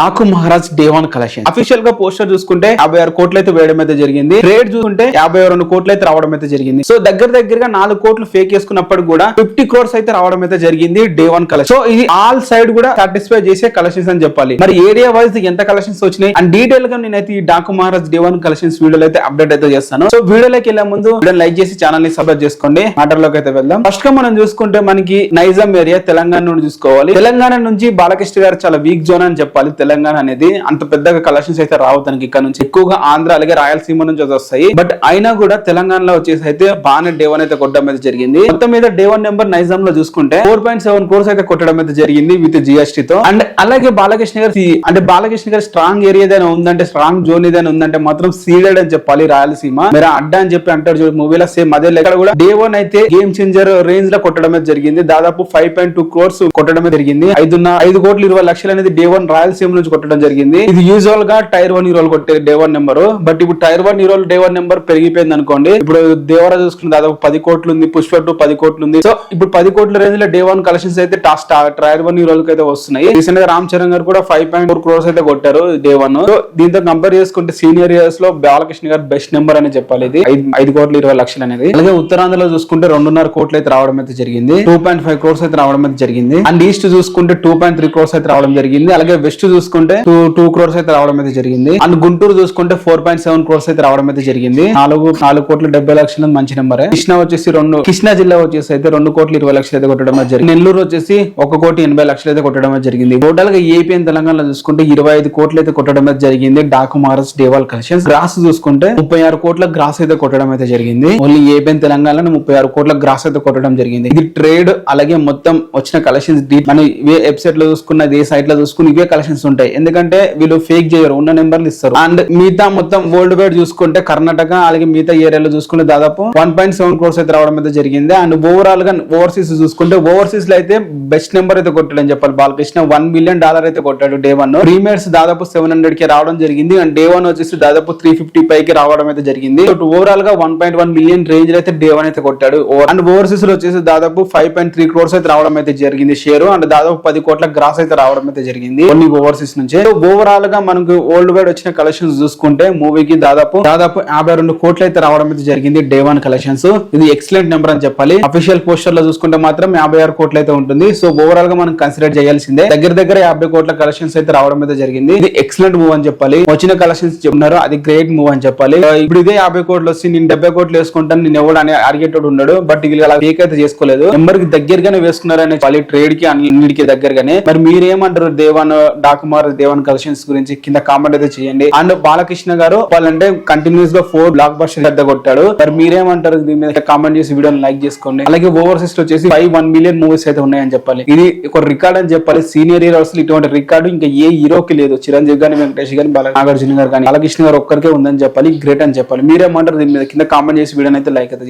Daaku Maharaj day 1 collection official గా poster చూసుకుంటే 56 కోట్లు అయితే వేయడం అయితే జరిగింది. ట్రేడ్ చూసుకుంటే 52 కోట్లు అయితే రావడం అయితే జరిగింది. సో దగ్గరగా 4 కోట్లు ఫేక్ చేసుకున్నప్పుడు కూడా 50 crores అయితే రావడం అయితే జరిగింది డే 1 కలెక్షన్. సో ఇది ఆల్ సైడ్ కూడా సాటిస్ఫై చేసే కలెక్షన్స్ అని చెప్పాలి. మరి ఏరియా వైజ్ ఎంత కలెక్షన్స్ వచ్చినాయి అండ్ డీటెయిల్ గా నేనైతే ఈ డాకు మహారాజ్ డే 1 కలెక్షన్స్ వీడియోలో అయితే అప్డేట్ అయితే చేస్తాను. సో వీడియోలోకి వెళ్లే ముందు వీడియో లైక్ చేసి ఛానల్ ని సబ్స్క్రైబ్ చేసుకోండి. మాటల్లోకి అయితే వెళ్దాం. ఫస్ట్ గా మనం చూసుకుంటే మనకి నైజాం ఏరియా తెలంగాణ నుండి చూసుకోవాలి. తెలంగాణ నుంచి బాలకృష్ణ గారు చాలా వీక్ జోన్ అని చెప్పాలి. తెలంగాణ అనేది అంత పెద్దగా కలెక్షన్స్ అయితే రావు తనకి. ఇక్కడ నుంచి ఎక్కువగా ఆంధ్ర అలాగే రాయలసీమ నుంచి వస్తాయి. బట్ అయినా కూడా తెలంగాణలో వచ్చేసి అయితే బాగానే డే 1 అయితే కొట్టడం అయితే జరిగింది. మొత్తం మీద డే 1 నెంబర్ నైజాం లో చూసుకుంటే 4.7 crores అయితే కొట్టడం అయితే జరిగింది విత్ జిఎస్టీ తో. అండ్ అలాగే బాలకృష్ణ గారు స్ట్రాంగ్ ఏరియా ఏదైనా ఉందంటే, స్ట్రాంగ్ జోన్ ఏదైనా ఉందంటే మాత్రం సీడెడ్ అని చెప్పాలి రాయలసీమ. మీరు అడ్డా అని చెప్పి అంటారు చూడు మూవీలో, సేమ్ అదే లెక్క కూడా డే 1 అయితే గేమ్ చేంజర్ రేంజ్ లో కొట్టడం అయితే జరిగింది. దాదాపు 5.2 crores కొట్టడమే జరిగింది. 5,20,00,000 అనేది డే 1 రాయలసీమ నుంచి కొట్టడం జరిగింది. ఇది యూజువల్ గా టైర్ 1 హీరోలు కొట్టే డే 1 నెంబర్. బట్ ఇప్పుడు టైర్ 1 హీరోలు డే 1 నెంబర్ పెరిగిపోయింది అనుకోండి. ఇప్పుడు దేవరా చూసుకున్న దాదాపు 10 కోట్లు ఉంది, పుష్ప 2 10 కోట్లు ఉంది. సో ఇప్పుడు 10 కోట్ల రేంజ్ లో డే 1 కలెక్షన్స్ అయితే టైర్ 1 హీరోలకి అయితే వస్తున్నాయి. రీసెంట్ గా రామ్ చరణ్ గారు కూడా 5.4 crores అయితే కొట్టారు డే 1. సో దీంతో కంపేర్ చేసుకుంటే సీనియర్ ఇయర్స్ లో బాలకృష్ణ గారు బెస్ట్ నెంబర్ అని చెప్పాలి. ఇది 5,20,00,000 అనేది. అలాగే ఉత్తరాంధ్రలో చూసుకుంటే 2.5 కోట్లు అయితే రావడం అయితే జరిగింది. 2.5 crores అయితే రావడం అయితే జరిగింది. అండ్ ఈస్ట్ చూసుకుంటే 2.3 crores అయితే రావడం జరిగింది. అలాగే వెస్ట్ చూసుకుంటే 2 crores అయితే రావడం అయితే జరిగింది. అండ్ గుంటూరు చూసుకుంటే 4.7 crores అయితే రావడం అయితే జరిగింది. 4,70,00,000 మంచి నెంబర్. కృష్ణా జిల్లా వచ్చేసి అయితే 2,20,00,000 అయితే కొట్టడం అయితే జరిగింది. నెల్లూరు వచ్చేసి 1,80,00,000 అయితే కొట్టడం అయితే జరిగింది. టోటల్ గా ఏపీ అండ్ తెలంగాణలో చూసుకుంటే 25 కోట్లు అయితే కొట్టడం అయితే జరిగింది Daku Maharaj day 1 collections. Gross చూసుకుంటే 36 కోట్ల గ్రాస్ అయితే కొట్టడం అయితే జరిగింది. ఓన్లీ ఏపీ అండ్ తెలంగాణలో 36 కోట్ల గ్రాస్ అయితే కొట్టడం జరిగింది. ఇది ట్రేడ్ అలాగే మొత్తం వచ్చిన కలెక్షన్స్ మనం వెబ్సైట్ లో చూసుకున్న ఏ సైట్ లో చూసుకుని ఇవే కలెక్షన్స్ ఉంటాయి. ఎందుకంటే వీళ్ళు ఫేక్ చేయరు, ఉన్న నెంబర్లు ఇస్తారు. అండ్ మిగతా మొత్తం వరల్డ్ వైడ్ చూసుకుంటే కర్ణాటక అలాగే మిగతా ఏరియాలో చూసుకుంటే దాదాపు 1.7 crores అయితే రావడం అయితే జరిగింది. అండ్ ఓవరాల్ గా ఓవర్సీస్ చూసుకుంటే ఓవర్సీస్ లో అయితే బెస్ట్ నెంబర్ అయితే కొట్టాడు అని చెప్పాలి. బాలకృష్ణ $1 million అయితే కొట్టాడు డే 1. ప్రీమియర్స్ దాదాపు 700K రావడం జరిగింది. అండ్ డే 1 వచ్చేసి దాదాపు 350 పైకి రావడం అయితే జరిగింది. ఓవరాల్ గా 1.1 million రేంజ్ అయితే డే 1 అయితే కొట్టాడు. అండ్ ఓవర్సీస్ లో వచ్చేసి దాదాపు 5.3 crores అయితే రావడం అయితే జరిగింది షేర్. అండ్ దాదాపు 10 కోట్ల గ్రాస్ అయితే రావడం అయితే జరిగింది కొన్ని ఓవర్సీస్ నుంచి. ఓవరాల్ గా మనకు వరల్డ్ వైడ్ వచ్చిన కలెక్షన్స్ చూసుకుంటే మూవీకి దాదాపు 52 కోట్లు అయితే రావడం అయితే జరిగింది డే 1 కలెక్షన్స్. ఇది ఎక్సలెంట్ నెంబర్ అని చెప్పాలి. అఫీషియల్ పోస్టర్ లో చూసుకుంటే మాత్రం 56 కోట్లు అయితే ఉంటుంది. సో ఓవరాల్ గా మనం కన్సిడర్ చేయాల్సిందే. దగ్గర 50 కోట్ల కలెక్షన్స్ అయితే రావడం అయితే జరిగింది. ఇది ఎక్సలెంట్ మూవ్ అని చెప్పాలి. వచ్చిన కలెక్షన్స్ చెప్తున్నారు, అది గ్రేట్ మూవ్ అని చెప్పాలి. ఇప్పుడు ఇదే 50 కోట్లు వచ్చి నేను 70 కోట్లు వేసుకుంటాను నేను ఎవడు అని అడిగేటోడు ఉన్నాడు. బట్ వీళ్ళు అలా ఫేక్ అయితే చేసుకోలేదు. నెంబర్ కి దగ్గరగానే వేసుకున్నారని చెప్పాలి. ట్రేడ్ కి అన్నిటికీ దగ్గరగానే. మరి మీరేమంటారు day 1 Daaku Maharaj day 1 collections గురించి కింద కామెంట్ అయితే చేయండి. అండ్ బాలకృష్ణ గారు వాళ్ళంటే కంటిన్యూస్ గా 4 బ్లాక్ బస్టర్ పెద్ద కొట్టాడు. మరి మీరేమంటారు దీని మీద కామెంట్ చేసి వీడియోని లైక్ చేసుకోండి. అలాగే ఓవర్సీస్ వచ్చేసి 1 million మూవీస్ అయితే ఉన్నాయని చెప్పాలి. ఇది ఒక రికార్డ్ అని చెప్పాలి. సీనియర్ హీరోస్ ఇటువంటి రికార్డు ఇంకా ఏ హీరోకి లేదు. చిరంజీవి గాని, వెంకటేష్ గాని, నాగార్జున గారు కానీ, బాలకృష్ణ గారు ఒక్కరికే ఉందని చెప్పాలి. గ్రేట్ అని చెప్పాలి. మీరేమంటారు దీని మీద కింద కామెంట్ చేసి వీడియోని అయితే లైక్ అయితే